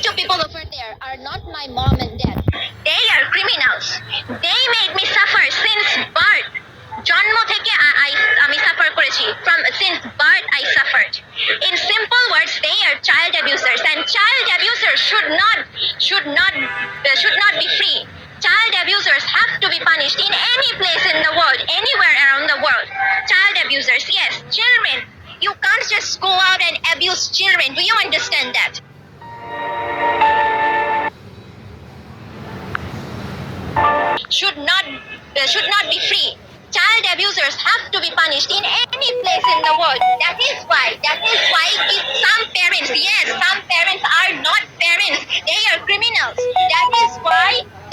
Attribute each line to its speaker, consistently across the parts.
Speaker 1: two people over there are not my mom and dad. They are criminals. They made me suffer since birth. জন্ম থেকে আমি suffer করেছি from since birth I suffered. In simple words, they are child abusers, and child abusers should not be free. Child abusers have to be punished in any place in the world, anywhere around the world. Child abusers, yes, children. You can't just go out and abuse children. Do you understand that? Should not be free. Child abusers have to be punished in any place in the world. That is why if some parents are not parents. They are criminals.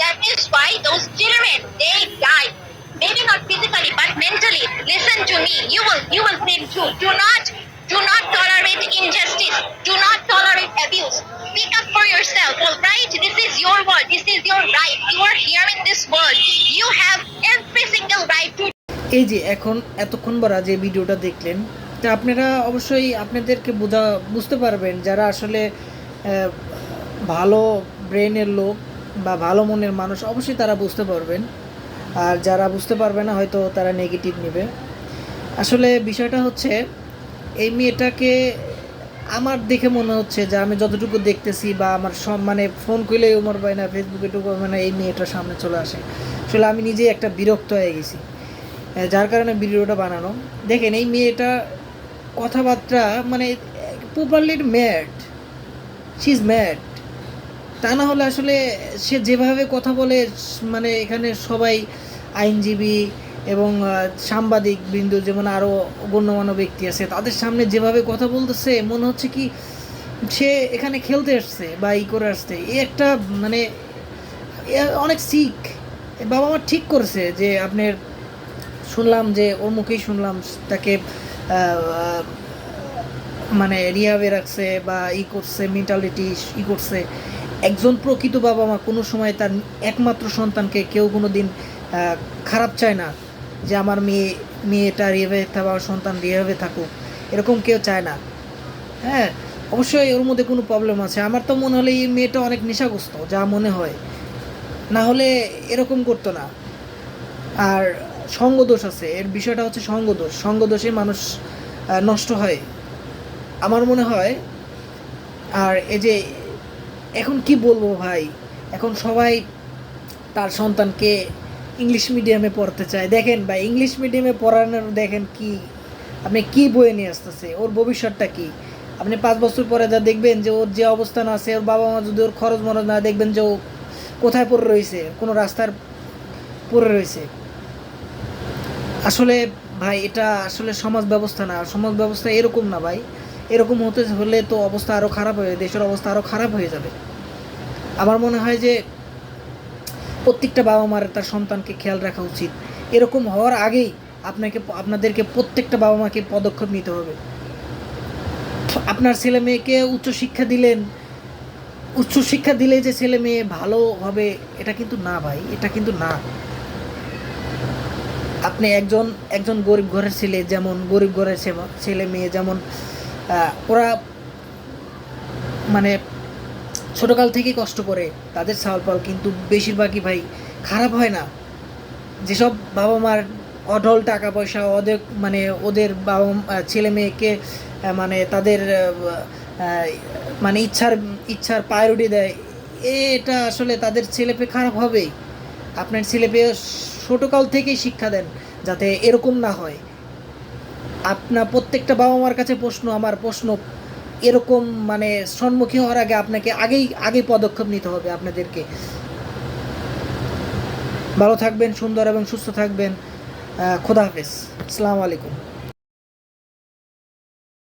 Speaker 1: That is why those children, they die. Maybe not physically, but mentally. Listen to me. You will feel too. Do not tolerate injustice. Do not tolerate abuse. Speak up for yourself, alright? This is your world. This is your right. You are here in this world. You have every single right to.
Speaker 2: এই যে এখন এতক্ষণ বড় যে ভিডিওটা দেখলেন, তা আপনারা অবশ্যই আপনাদেরকে বুঝতে পারবেন যারা আসলে ভালো ব্রেনের লোক বা ভালো মনের মানুষ, অবশ্যই তারা বুঝতে পারবেন। আর যারা বুঝতে পারবে না হয়তো তারা নেগেটিভ নেবে। আসলে বিষয়টা হচ্ছে এই মেয়েটাকে আমার দেখে মনে হচ্ছে যে আমি যতটুকু দেখতেছি বা আমার মানে ফোন করলে উমর ভাই না ফেসবুকে টুকু মানে এই মেয়েটার সামনে চলে আসে। আসলে আমি নিজেই একটা বিরক্ত হয়ে গেছি, যার কারণে ভিডিওটা বানানো। দেখেন এই মেয়েটা কথাবার্তা মানে properly mad, she is mad. তা না হলে আসলে সে যেভাবে কথা বলে, মানে এখানে সবাই আইনজীবী এবং সাংবাদিক বৃন্দ যেমন আরও গণ্যমান্য ব্যক্তি আছে, তাদের সামনে যেভাবে কথা বলতেছে মনে হচ্ছে কি সে এখানে খেলতে আসছে বা করে আসছে। এই একটা মানে অনেক শিখ বাবা মা ঠিক করেছে যে আপনার শুনলাম যে ওর মুখেই শুনলাম তাকে মানে রিহাবে রাখছে বা করছে, মেন্টালিটি করছে। একজন প্রকৃত বাবা মা কোনো সময় তার একমাত্র সন্তানকে কেউ কোনো দিন খারাপ চায় না যে আমার মেয়েটা রিহাবে থাকা, সন্তান রিহাবে থাকুক, এরকম কেউ চায় না। হ্যাঁ, অবশ্যই ওর মধ্যে কোনো প্রবলেম আছে। আমার তো মনে হলে এই মেয়েটা অনেক নেশাগ্রস্ত, যা মনে হয়, না হলে এরকম করতো না। আর সঙ্গদোষ আছে, এর বিষয়টা হচ্ছে সঙ্গদোষে মানুষ নষ্ট হয় আমার মনে হয়। আর এই যে এখন কি বলবো ভাই, এখন সবাই তার সন্তানকে ইংলিশ মিডিয়ামে পড়তে চায়। দেখেন ভাই, ইংলিশ মিডিয়ামে পড়ানোর দেখেন কি আপনি কি বয়ে নিয়ে আসতেছে, ওর ভবিষ্যৎটা কি। আপনি 5 বছর পরে যা দেখবেন যে ওর যে অবস্থান আছে, ওর বাবা মা যদি ওর খরচ মরচ না, দেখবেন যে ও কোথায় পড়ে রয়েছে, কোনো রাস্তার পড়ে রয়েছে। আসলে ভাই এটা আসলে সমাজ ব্যবস্থা না, সমাজ ব্যবস্থা এরকম না ভাই। এরকম হতে হলে তো অবস্থা আরও খারাপ হয়ে, দেশের অবস্থা আরও খারাপ হয়ে যাবে। আমার মনে হয় যে প্রত্যেকটা বাবা মার তার সন্তানকে খেয়াল রাখা উচিত। এরকম হওয়ার আগেই আপনাদেরকে প্রত্যেকটা বাবা মাকে পদক্ষেপ নিতে হবে। আপনার ছেলে মেয়েকে উচ্চশিক্ষা দিলে যে ছেলে মেয়ে ভালো হবে, এটা কিন্তু না ভাই, এটা কিন্তু না। আপনি একজন গরিব ঘরের ছেলে, যেমন গরিব ঘরের ছেলে মেয়ে যেমন ওরা মানে ছোটোকাল থেকেই কষ্ট করে তাদের চাল কিন্তু বেশিরভাগই ভাই খারাপ হয় না। যেসব বাবা মার অঢল টাকা পয়সা ওদের বাবা ছেলে মেয়েকে মানে তাদের মানে ইচ্ছার প্রায়োরিটি দেয়, এটা আসলে তাদের ছেলেপেয়ে খারাপ হবেই। আপনার ছেলেপেয়ে ছোটোকাল থেকেই শিক্ষা দেন যাতে এরকম না হয়। আপনার প্রত্যেকটা বাবা মার কাছে আমার প্রশ্ন এরকম মানে সম্মুখীন হওয়ার আগে আপনাকে আগেই পদক্ষেপ নিতে হবে আপনাদেরকে। ভালো থাকবেন, সুন্দর এবং সুস্থ থাকবেন। খোদা হাফেজ, আসসালামু আলাইকুম।